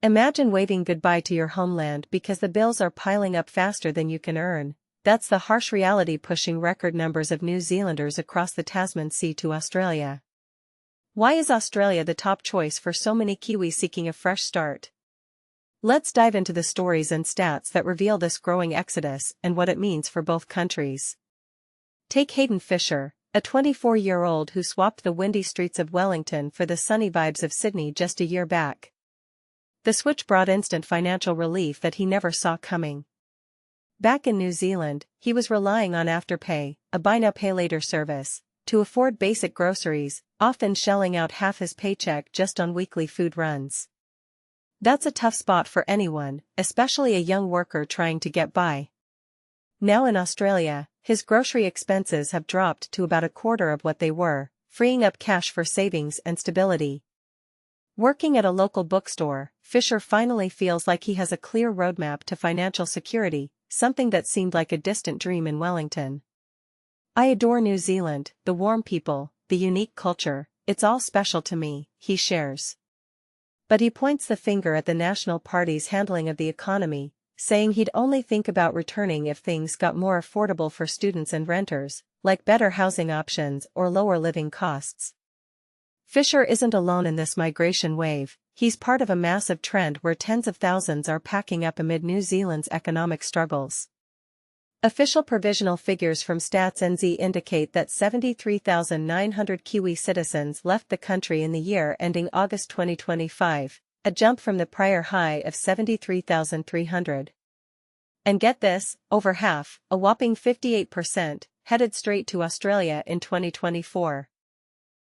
Imagine waving goodbye to your homeland because the bills are piling up faster than you can earn. That's the harsh reality pushing record numbers of New Zealanders across the Tasman Sea to Australia. Why is Australia the top choice for so many Kiwis seeking a fresh start? Let's dive into the stories and stats that reveal this growing exodus and what it means for both countries. Take Hayden Fisher, a 24-year-old who swapped the windy streets of Wellington for the sunny vibes of Sydney just a year back. The switch brought instant financial relief that he never saw coming. Back in New Zealand, he was relying on Afterpay, a buy-now-pay-later service, to afford basic groceries, often shelling out half his paycheck just on weekly food runs. That's a tough spot for anyone, especially a young worker trying to get by. Now in Australia, his grocery expenses have dropped to about a quarter of what they were, freeing up cash for savings and stability. Working at a local bookstore, Fisher finally feels like he has a clear roadmap to financial security, something that seemed like a distant dream in Wellington. "I adore New Zealand, the warm people, the unique culture, it's all special to me," he shares. But he points the finger at the National Party's handling of the economy, saying he'd only think about returning if things got more affordable for students and renters, like better housing options or lower living costs. Fisher isn't alone in this migration wave. He's part of a massive trend where tens of thousands are packing up amid New Zealand's economic struggles. Official provisional figures from Stats NZ indicate that 73,900 Kiwi citizens left the country in the year ending August 2025, a jump from the prior high of 73,300. And get this, over half, a whopping 58%, headed straight to Australia in 2024.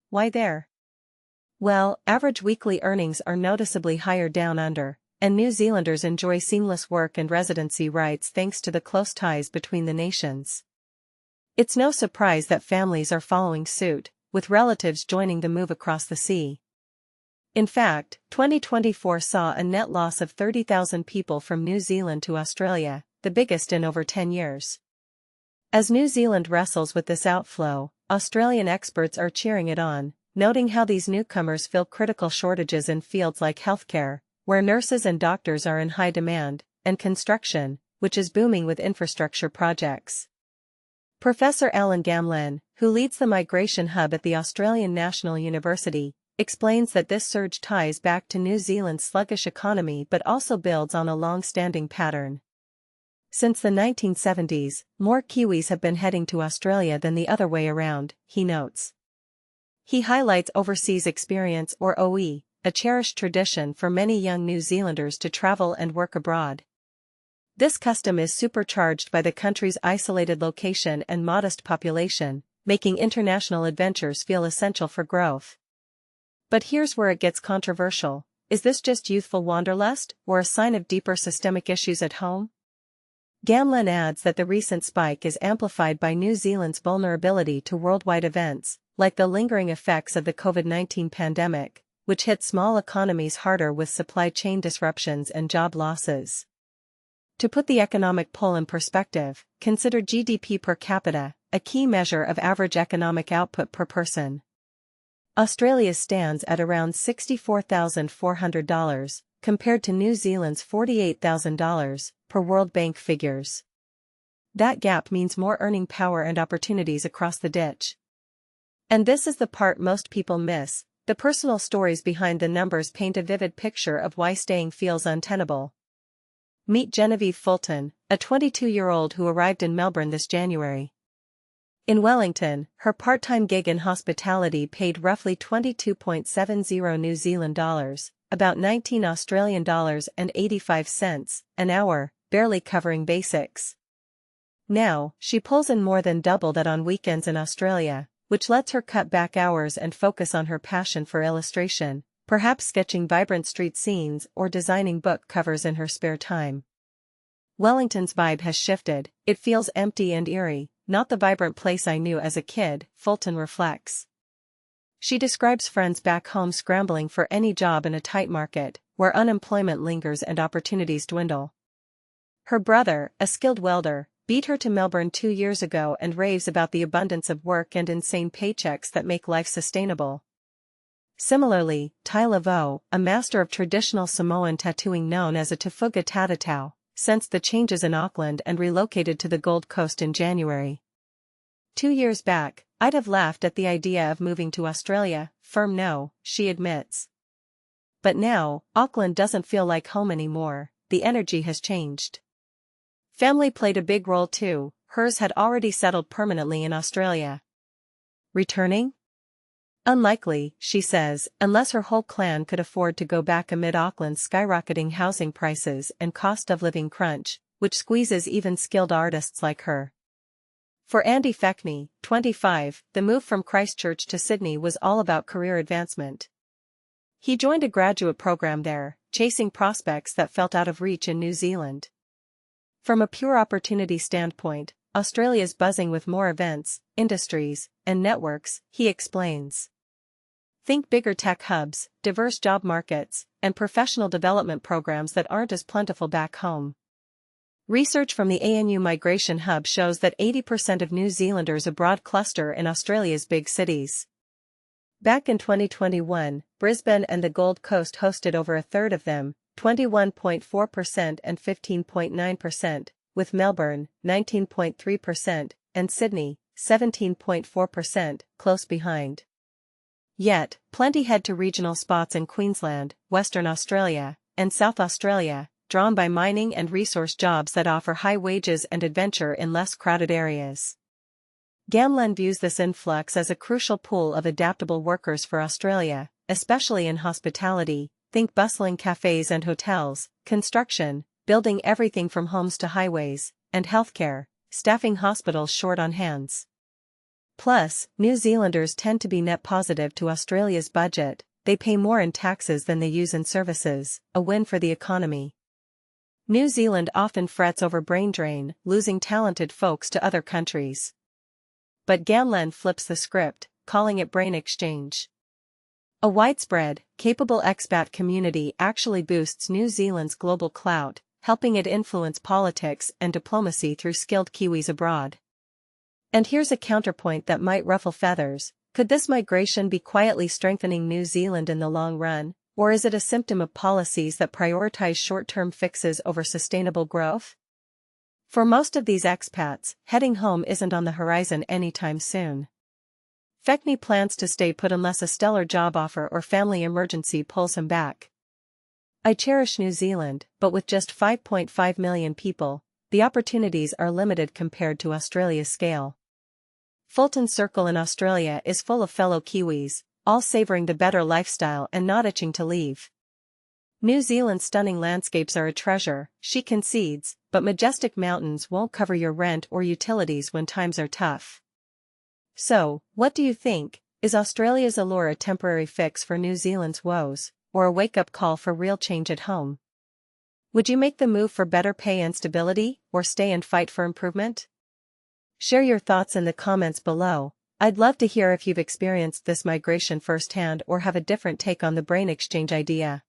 Why there? Well, average weekly earnings are noticeably higher down under, and New Zealanders enjoy seamless work and residency rights thanks to the close ties between the nations. It's no surprise that families are following suit, with relatives joining the move across the sea. In fact, 2024 saw a net loss of 30,000 people from New Zealand to Australia, the biggest in over 10 years. As New Zealand wrestles with this outflow, Australian experts are cheering it on, noting how these newcomers fill critical shortages in fields like healthcare, where nurses and doctors are in high demand, and construction, which is booming with infrastructure projects. Professor Alan Gamlen, who leads the migration hub at the Australian National University, explains that this surge ties back to New Zealand's sluggish economy but also builds on a long-standing pattern. Since the 1970s, more Kiwis have been heading to Australia than the other way around, he notes. He highlights overseas experience or OE, a cherished tradition for many young New Zealanders to travel and work abroad. This custom is supercharged by the country's isolated location and modest population, making international adventures feel essential for growth. But here's where it gets controversial. Is this just youthful wanderlust, or a sign of deeper systemic issues at home? Gamlen adds that the recent spike is amplified by New Zealand's vulnerability to worldwide events, like the lingering effects of the COVID-19 pandemic, which hit small economies harder with supply chain disruptions and job losses. To put the economic pull in perspective, consider GDP per capita, a key measure of average economic output per person. Australia's stands at around $64,400, compared to New Zealand's $48,000, per World Bank figures. That gap means more earning power and opportunities across the ditch. And this is the part most people miss. The personal stories behind the numbers paint a vivid picture of why staying feels untenable. Meet Genevieve Fulton, a 22-year-old who arrived in Melbourne this January. In Wellington, her part-time gig in hospitality paid roughly 22.70 New Zealand dollars, about 19 Australian dollars and 85 cents, an hour, barely covering basics. Now, she pulls in more than double that on weekends in Australia, which lets her cut back hours and focus on her passion for illustration, perhaps sketching vibrant street scenes or designing book covers in her spare time. Wellington's vibe has shifted. It feels empty and eerie, not the vibrant place I knew as a kid, Fulton reflects. She describes friends back home scrambling for any job in a tight market, where unemployment lingers and opportunities dwindle. Her brother, a skilled welder, beat her to Melbourne 2 years ago and raves about the abundance of work and insane paychecks that make life sustainable. Similarly, Tai Laveau, a master of traditional Samoan tattooing known as a Tufuga Tatatau, sensed the changes in Auckland and relocated to the Gold Coast in January. 2 years back, I'd have laughed at the idea of moving to Australia, firm no, she admits. But now, Auckland doesn't feel like home anymore, the energy has changed. Family played a big role too, hers had already settled permanently in Australia. Returning? Unlikely, she says, unless her whole clan could afford to go back amid Auckland's skyrocketing housing prices and cost of living crunch, which squeezes even skilled artists like her. For Andy Feckney, 25, the move from Christchurch to Sydney was all about career advancement. He joined a graduate program there, chasing prospects that felt out of reach in New Zealand. From a pure opportunity standpoint, Australia's buzzing with more events, industries, and networks, he explains. Think bigger tech hubs, diverse job markets, and professional development programs that aren't as plentiful back home. Research from the ANU Migration Hub shows that 80% of New Zealanders abroad cluster in Australia's big cities. Back in 2021, Brisbane and the Gold Coast hosted over a third of them, 21.4% and 15.9%, with Melbourne, 19.3%, and Sydney, 17.4%, close behind. Yet, plenty head to regional spots in Queensland, Western Australia, and South Australia, drawn by mining and resource jobs that offer high wages and adventure in less crowded areas. Gamlen views this influx as a crucial pool of adaptable workers for Australia, especially in hospitality, think bustling cafes and hotels, construction, building everything from homes to highways, and healthcare, staffing hospitals short on hands. Plus, New Zealanders tend to be net positive to Australia's budget, they pay more in taxes than they use in services, a win for the economy. New Zealand often frets over brain drain, losing talented folks to other countries. But Gamlen flips the script, calling it brain exchange. A widespread, capable expat community actually boosts New Zealand's global clout, helping it influence politics and diplomacy through skilled Kiwis abroad. And here's a counterpoint that might ruffle feathers. Could this migration be quietly strengthening New Zealand in the long run, or is it a symptom of policies that prioritize short-term fixes over sustainable growth? For most of these expats, heading home isn't on the horizon anytime soon. Feckney plans to stay put unless a stellar job offer or family emergency pulls him back. I cherish New Zealand, but with just 5.5 million people, the opportunities are limited compared to Australia's scale. Fulton Circle in Australia is full of fellow Kiwis, all savoring the better lifestyle and not itching to leave. New Zealand's stunning landscapes are a treasure, she concedes, but majestic mountains won't cover your rent or utilities when times are tough. So, what do you think? Is Australia's allure a temporary fix for New Zealand's woes, or a wake-up call for real change at home? Would you make the move for better pay and stability, or stay and fight for improvement? Share your thoughts in the comments below. I'd love to hear if you've experienced this migration firsthand or have a different take on the brain exchange idea.